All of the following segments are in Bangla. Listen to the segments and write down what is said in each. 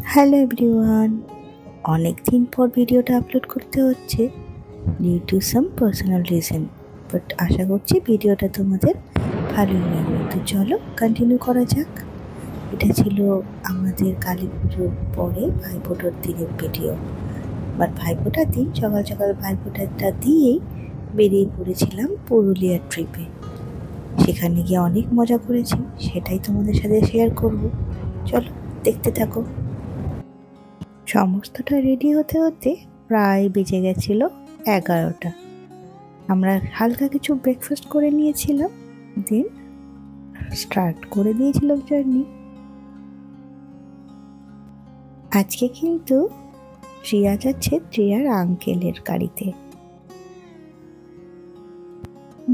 হ্যালো এভরিওয়ান, অনেক দিন পর ভিডিওটা আপলোড করতে হচ্ছে due to some personal reason, but আশা করছি ভিডিওটা তোমাদের ভালোই লাগবে। তো চলো কন্টিনিউ করা যাক। এটা ছিল আমাদের কালী পুজোর পরে ভাইফোঁটার দিনের ভিডিও। বাট ভাইফোঁটার দিন সকাল সকাল ভাইফোঁটাটা দিয়েই বেরিয়ে পড়েছিলাম পুরুলিয়ার ট্রিপে। সেখানে গিয়ে অনেক মজা করেছি, সেটাই তোমাদের সাথে শেয়ার করব। চলো দেখতে থাকো। সমস্তটা রেডি হতে হতে প্রায় বেজে গেছিল 11টা। আমরা হালকা কিছু ব্রেকফাস্ট করে নিয়েছিলাম, দেন স্টার্ট করে দিয়েছিলাম জার্নি। আজকে কিন্তু ট্রিয়া যাচ্ছে ট্রিয়ার আঙ্কেলের গাড়িতে।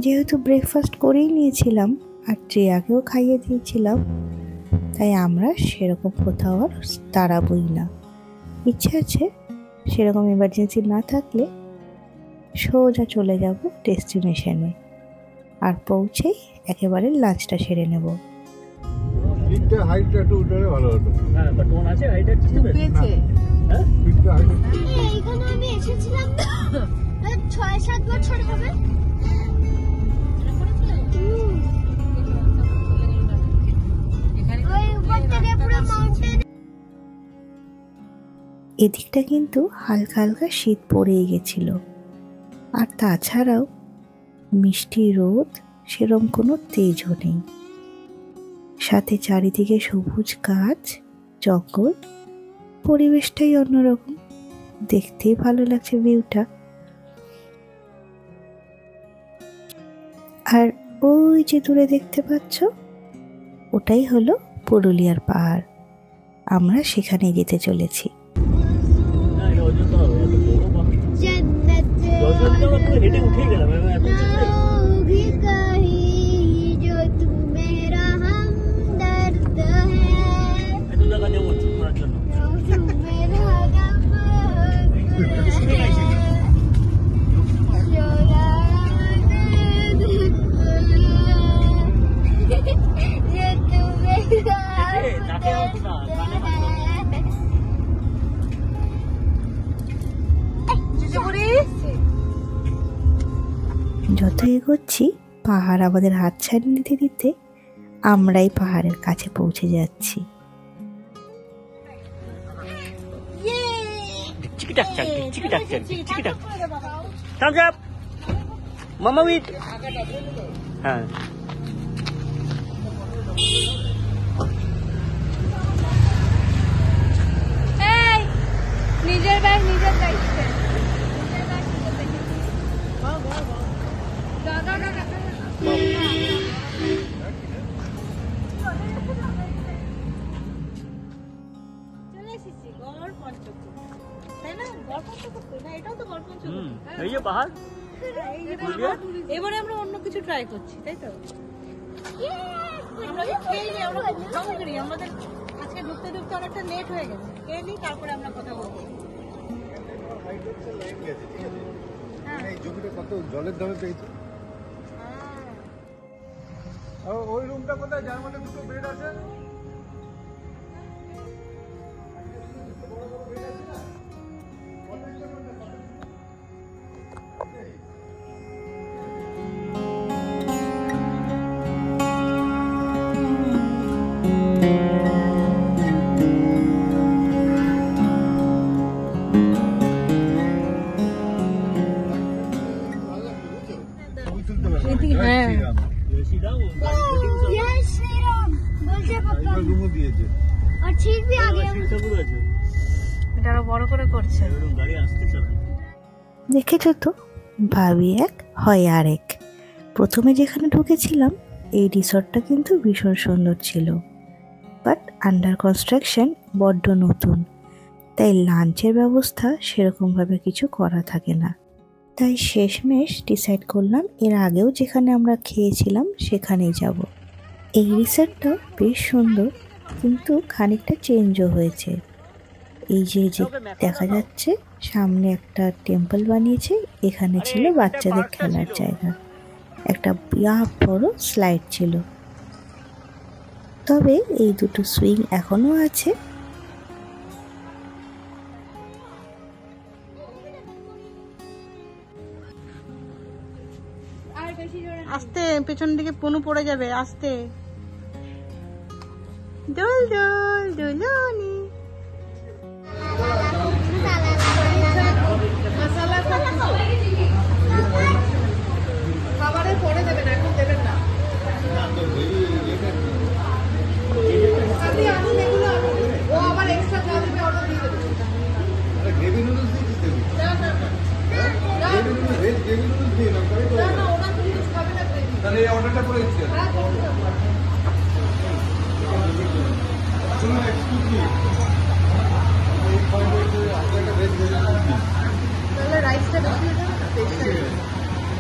যেহেতু ব্রেকফাস্ট করেই নিয়েছিলাম আর ট্রিয়াকেও খাইয়ে দিয়েছিলাম, তাই আমরা সেরকম কোথাও আর দাঁড়াবই না। ইচ্ছে আছে সেরকম এমার্জেন্সি না থাকলে সোজা চলে যাব ডেস্টিনেশনে, আর পৌঁছেই একেবারে লাঞ্চটা সেরে নেব। এদিকটা কিন্তু হালকা হালকা শীত পড়েই গেছিল, আর তাছাড়াও মিষ্টি রোদ সেরকম কোনো তেজও নেই। সাথে চারিদিকে সবুজ গাছ, জঙ্গল, পরিবেশটাই অন্যরকম, দেখতেই ভালো লাগছে ভিউটা। আর ওই যে দূরে দেখতে পাচ্ছ, ওটাই হলো পুরুলিয়ার পাহাড়। আমরা সেখানে যেতে চলেছি। যত এগোচ্ছি পাহাড় আমাদের হাত ছাড়িয়ে দিতে দিতে আমরাই পাহাড়ের কাছে পৌঁছে যাচ্ছি। নিজের ব্যাগ নিজের দায়িত্বে। এবারে আমরা অন্য কিছু ট্রাই করছি, তাই তো? আমাদের আজকে ঢুকতে ঢুকতে অনেকটা লেট হয়ে গেছে। খেয়ে নিই, তারপরে আমরা কথা বলবো। কত জলের দামে পেয়েছে। ওই রুমটা কোথায়, যার মধ্যে দুটো বেড আছে? দেখেছো তো, ভাবি এক হয় আরেক। প্রথমে যেখানে ঢুকেছিলাম এই রিসর্টটা কিন্তু ভীষণ সুন্দর ছিল, বাট আন্ডার কনস্ট্রাকশন, বড্ড নতুন, তাই লাঞ্চের ব্যবস্থা সেরকমভাবে কিছু করা থাকে না। তাই শেষমেশ ডিসাইড করলাম এর আগেও যেখানে আমরা খেয়েছিলাম সেখানেই যাব। এই রিসর্টটা বেশ সুন্দর, কিন্তু খানিকটা চেঞ্জও হয়েছে। এই যে দেখা যাচ্ছে সামনে একটা টেম্পল বানিয়েছে, এখানে ছিল বাচ্চাদের খেলার জায়গা, একটা বিরাট বড় স্লাইড ছিল। তবে এই দুটো সুইং এখনো আছে, পেছনের দিকে পনু পড়ে যাবে, আস্তে। দোল দোল দোলনি। খাবারে পরে দেবেন, এখন দেবেন না। ও আবার এক্সট্রা যা দেবে অর্ডার দিয়ে দেবে। গ্রেভি নুডলস দিয়ে দিতে হবে। ভেজ গ্রেভি নুডলস দিয়ে না, ওরা নুডলস খাবে না। তাহলে এই অর্ডারটা করে দিচ্ছি। শুনুন, এক্সকিউজ মি, এই পয়েন্টে আপনাকে ভেজ গ্রেভি নুডলস দিন। তাহলে রাইসটা বেশি হয়ে যাবে না? বেশি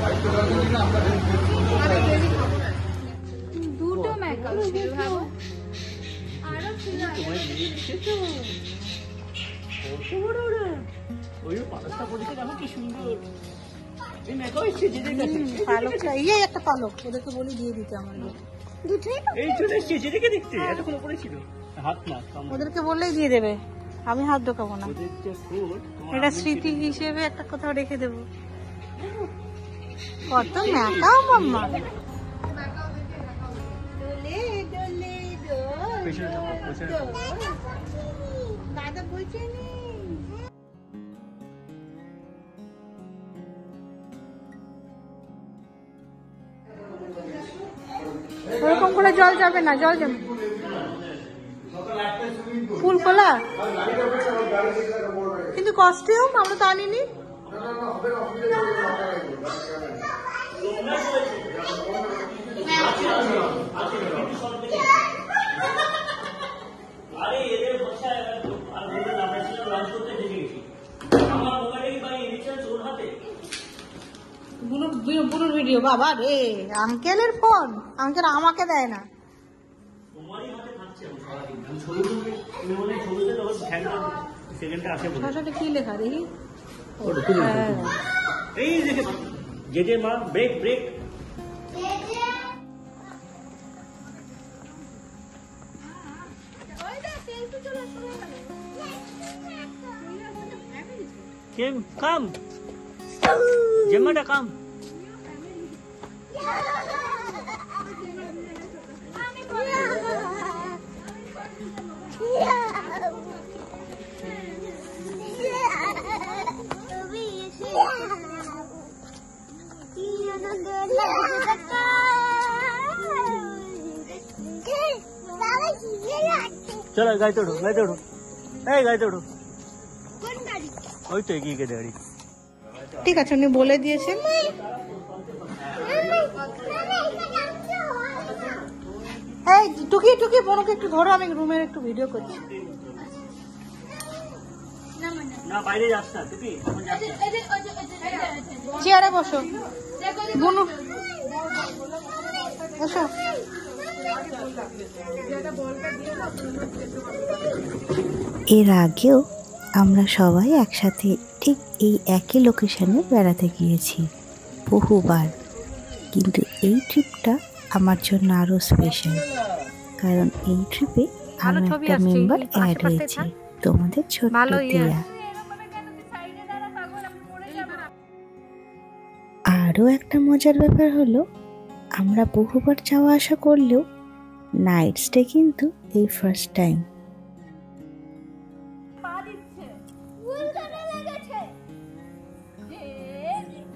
রাইসটা দরকার নেই, আমরা ভেজ গ্রেভি নুডলস আমি গ্রেভি খাবো না। দুটো মেকআপ ছিল ভাবো, আরো ছিল পালকটা ইয়ে একটা পালক ওদেরকে বলি দিয়ে দিতে আমার ওদেরকে বললেই দিয়ে দেবে, আমি হাত ঢোকাবো না। এটা স্মৃতি হিসেবে একটা কোথাও রেখে দেবো। কত মেকাও মাম্মা। দাদা বলছে ওরকম করে জল যাবে না, জল যাবে। ফুল খোলা কিন্তু কস্টিউম আমরা তো আনিনি। বুনুর ভিডিও, বাবা রে, আঙ্কেলের ফোন, আঙ্কেল আমাকে দেয় না। ভাষাটা কি লেখা দেখি? ব্রেক ব্রেক কাম জেমাটা কাম চলো গাড়ি তোড়ো, গাড়ি তোড়ো, এই গাড়ি তোড়ো, ওই তো এগিয়ে গিয়ে গাড়ি। ঠিক আছে, উনি বলে দিয়েছেন। এই টুকি টুকি বোনকে একটু ধরো, আমি রুমের একটু ভিডিও করছি। না বাইরে যাস না টুকি, চেয়ারে বসো বোনু, বসো। এর আগেও আমরা সবাই একসাথে ঠিক এই একই লোকেশনে বেড়াতে গিয়েছি বহুবার, কিন্তু এই ট্রিপটা আমার জন্য আরো স্পেশাল, কারণ এই ট্রিপে আরো একটা মেম্বার অ্যাড হয়েছে, তোমাদের ছোট্ট টিয়া। আরও একটা মজার ব্যাপার হলো, আমরা বহুবার যাওয়া আসা করলেও নাইট স্টে কিন্তু এই ফার্স্ট টাইম।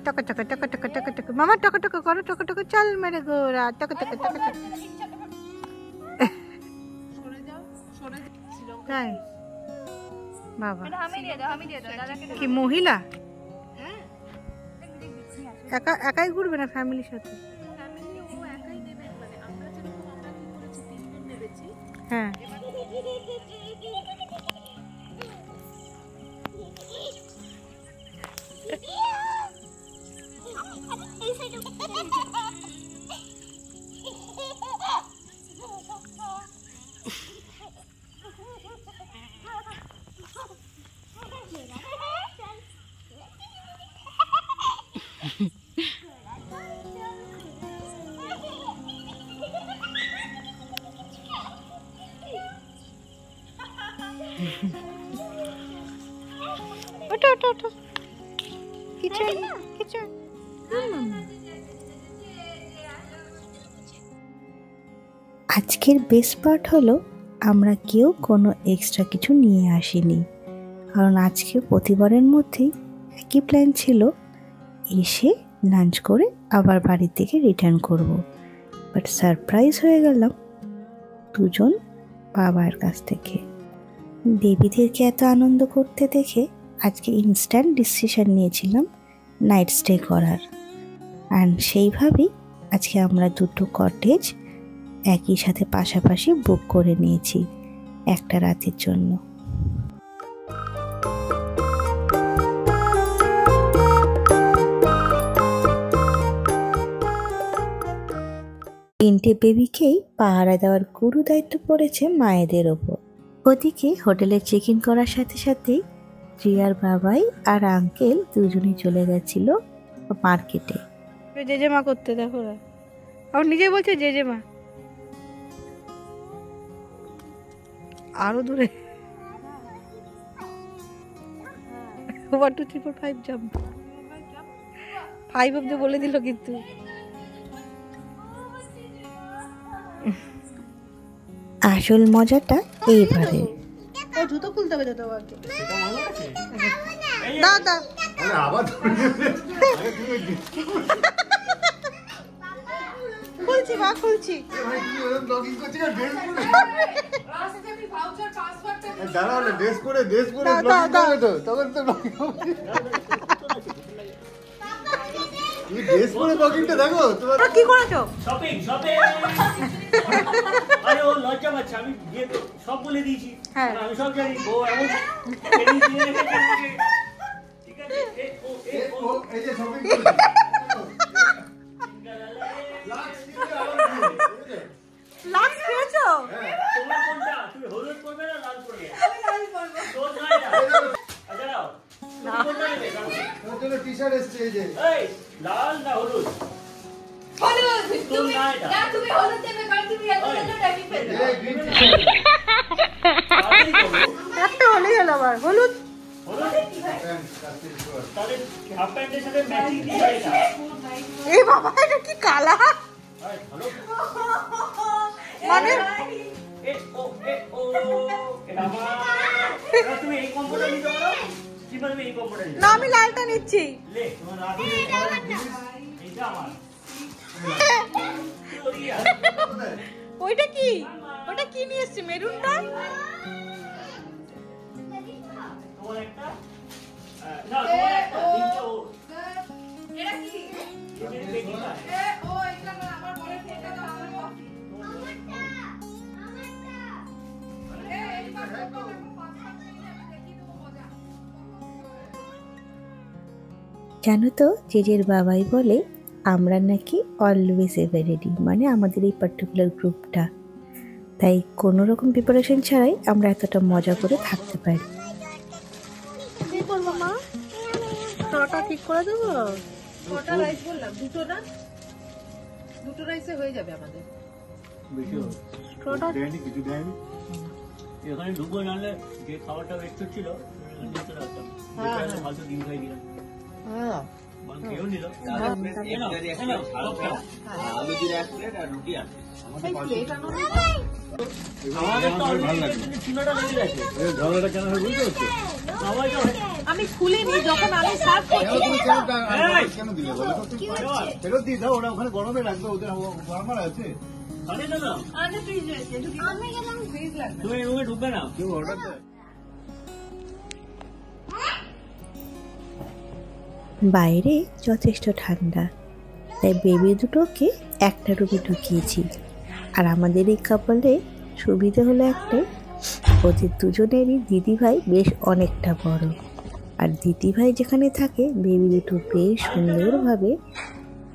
টক টক টক টক টক টক, মামা টক টক করো, টক টক, চল মেরে গোরা, টক টক টক টক। তাই বাবা কি মহিলা একা একাই ঘুরবে না ফ্যামিলির সাথে? হ্যাঁ ওটা ওটা ওটা কিচেন কিচেন। আজকের বেস্ট পার্ট হলো আমরা কেউ কোনো এক্সট্রা কিছু নিয়ে আসিনি, কারণ আজকে প্রতিবারের মধ্যেই একই প্ল্যান ছিল, এসে লাঞ্চ করে আবার বাড়ির থেকে রিটার্ন করব। বাট সারপ্রাইজ হয়ে গেলাম দুজন বাবার কাছ থেকে। বেবিদেরকে এত আনন্দ করতে দেখে আজকে ইনস্ট্যান্ট ডিসিশন নিয়েছিলাম নাইট স্টে করার। অ্যান্ড সেইভাবেই আজকে আমরা দুটো কটেজ একই সাথে পাশাপাশি বুক করে নিয়েছি একটা রাতের জন্য। তিনটে বেবিকেই পাহারা দেওয়ার গুরু দায়িত্ব পড়েছে মায়েদের ওপর। ওদিকে হোটেলে চেক ইন করার সাথে সাথেই রিয়ার বাবাই আর আঙ্কেল দুজনেই চলে গেছিল মার্কেটে। জেজেমা করতে দেখো, আর নিজে বলছে জেজেমা। আরো দূরে 1 2 3 4 5 জাম্প 5 অব্দি বলে দিল কিন্তু। আসল মজাটা এইবারে। জুতো খুলতে হবে তো তোমাকে। খুলছি মা, খুলছি। কি করেছো? Shopping shopping. আরে ও লজ্জা পাচ্ছে, আমি গিয়ে তো সব বলে দিয়েছি। হ্যাঁ আমি সব জানি। ও এমন ঠিক আছে। এই যে শপিং লাক্স পেয়েছো? তোমার কোনটা? তুমি হলুদ করবে না লাল করবে? আমি লাল করব। তো নয় না। আচ্ছা নাও। না কোনটা নেবে? তোর জন্য টি-শার্ট এসেছে এই যে। এই লাল না হলুদ? হলুদ। তুমি না তুমি হলুদ দেবে, কারণ তুমি এত সুন্দর টাইপি ফেলবে। এই গ্রিন টি-শার্ট। একটা হলেই হলো আবার হলুদ। হলুদ প্যান্ট কাস্টিং কর। তাহলে হাফ প্যান্টের সাথে ম্যাচিং দিয়ে এটা। এই বাবা, এটা কি কালার? আরে ভালো। মানে এটা আমার। তুমি এই কম্বোটা নিতে পারো? কি বলবে এই কম্বোটা নিতে? না আমি লালটা নিচ্ছি। লে তোমার রাখি এইটা আমার। ওইটা কি? ওটা কি নিয়ে এসেছি? মেরুনটা? তোমার একটা না তোমার একটা তিনটা ও এটা কি? বেকিটা ও এটা না, আমার বলে সেটা তো আমার বাকি। এই পাঁচ দেখি তো মজা। জানো তো জেজের বাবাই বলে আমরা নাকি অলওয়েজ এভার রেডি, মানে আমাদের এই পার্টিকুলার গ্রুপটা, তাই কোনো রকম প্রিপারেশন ছাড়াই আমরা এতটা মজা করে থাকতে পারি। কি করবো মা? স্ট্রটা ঠিক করে দেবো? কটা রাইস বললাম? দুটো না? দুটো রাইসে হয়ে যাবে আমাদের। স্ট্রটা কিছু দেয়নি। এখানে ঢুকবো, নাহলে যে খাবারটা বেস্ট ছিল নিতে রাখতাম। ফালতু ডিম খাই দিলাম। হ্যাঁ খেয়েও নিল। আমি খুলিনি, যখন আমি সার্ভ করছি কেন দিলে বলো তো? ফেরত দিয়ে দাও, ওরা ওখানে গরমে রাখবে, ওদের গরমার আছে। আরে ফ্রিজ রয়েছে, আমি গেলাম ফ্রিজ লাগবে। তুমি রুমে ঢুকবে না? কেউ অর্ডার দেয়? বাইরে যথেষ্ট ঠান্ডা, তাই বেবি দুটোকে একটা রুমে ঢুকিয়েছি। আর আমাদের এই কাপলে সুবিধা হলো একটাই, ওদের দুজনেরই দিদিভাই বেশ অনেকটা বড়, আর দিদিভাই যেখানে থাকে বেবি দুটো বেশ সুন্দরভাবে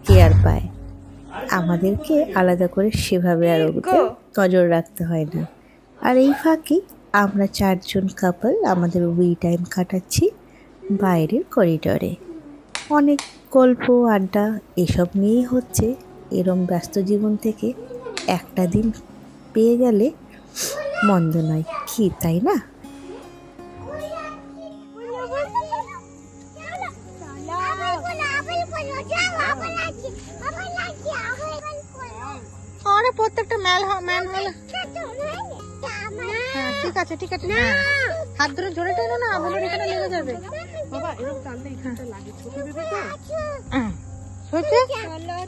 কেয়ার পায়। আমাদেরকে আলাদা করে সেভাবে আর ওকে নজর রাখতে হয় না। আর এই ফাঁকে আমরা 4 জন কাপল আমাদের উই টাইম কাটাচ্ছি বাইরের করিডরে। অনেক গল্প আড্ডা এসব নিয়েই হচ্ছে। এরম ব্যস্ত জীবন থেকে একটা দিন পেয়ে গেলে মন্দ নয়, কি তাই না? আরে প্রত্যেকটা ম্যান হলে হ্যাঁ ঠিক আছে ঠিক আছে। হাত ধরে জোরে টেনো না, আবুলের এখানে লেগে যাবে। বাবা এরকম টানলে এখানটা লাগে, ছোট বেবি তো। হয়েছে?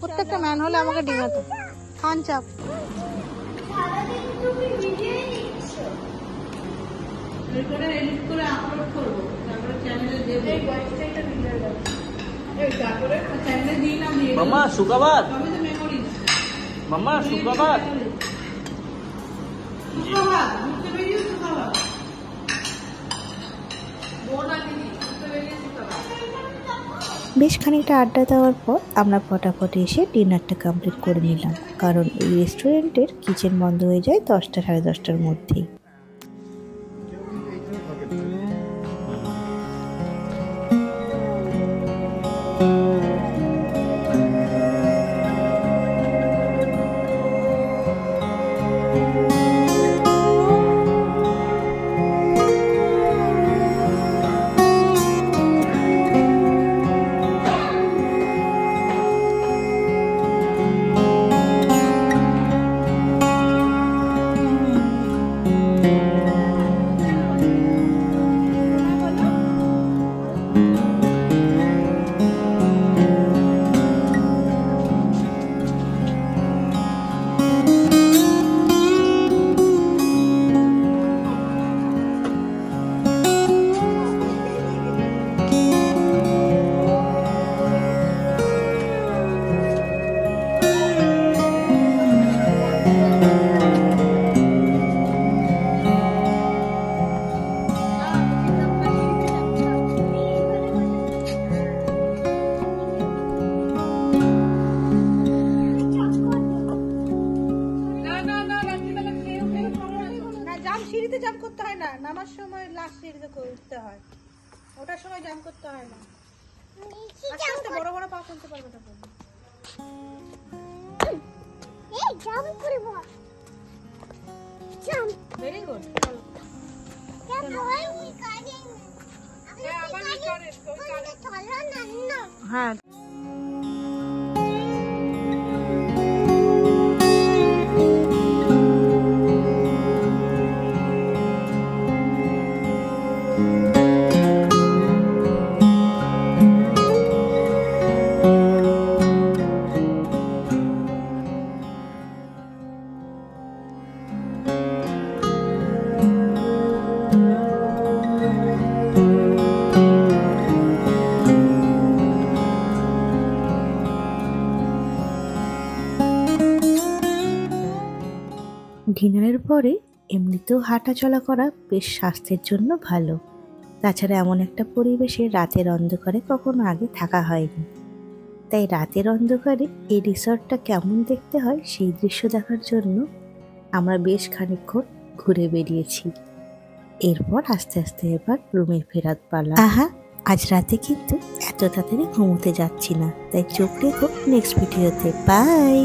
প্রত্যেকটা ম্যান হলে আমাকে ডিঙাতে খান চাপ। এডিট করে আপলোড করবো, তারপরে চ্যানেলে দেবো। এই ভয়েসটা এটা দিলে যাবে। এই তারপরে চ্যানেলে দিলাম দিয়ে দেবো। মাম্মা সুপ্রভাত, আমি তো মেমোরি মাম্মা সুপ্রভাত। সুপ্রভাত, ঘুরতে বেরিয়ে সুপ্রভাত। বোন আর দিদি ঘুরতে বেরিয়ে সুপ্রভাত। বেশ খানিকটা আড্ডা দেওয়ার পর আমরা ফটাফট এসে ডিনারটা কমপ্লিট করে নিলাম, কারণ এই রেস্টুরেন্টের কিচেন বন্ধ হয়ে যায় 10টা সাড়ে 10টার মধ্যেই। সিঁড়িতে জাম্প করতে হয় না, নামার সময় লাস্ট সিঁড়িতে উঠতে হয়, ওটার সময় জাম্প করতে হয় না। আস্তে আস্তে বড় বড় পা ফেলতে পারবে তখন। Very good. হ্যাঁ ডিনারের পরে এমনিতেও হাঁটা চলা করা বেশ স্বাস্থ্যের জন্য ভালো। তাছাড়া এমন একটা পরিবেশে রাতের অন্ধকারে কখনো আগে থাকা হয়নি, তাই রাতের অন্ধকারে এই রিসর্টটা কেমন দেখতে হয় সেই দৃশ্য দেখার জন্য আমরা বেশ খানিকক্ষণ ঘুরে বেরিয়েছি। এরপর আস্তে আস্তে এবার রুমে ফেরার পালা। আহা, আজ রাতে কিন্তু এত তাড়াতাড়ি ঘুমোতে যাচ্ছি না, তাই চোখ রেখো নেক্সট ভিডিওতে। বাই।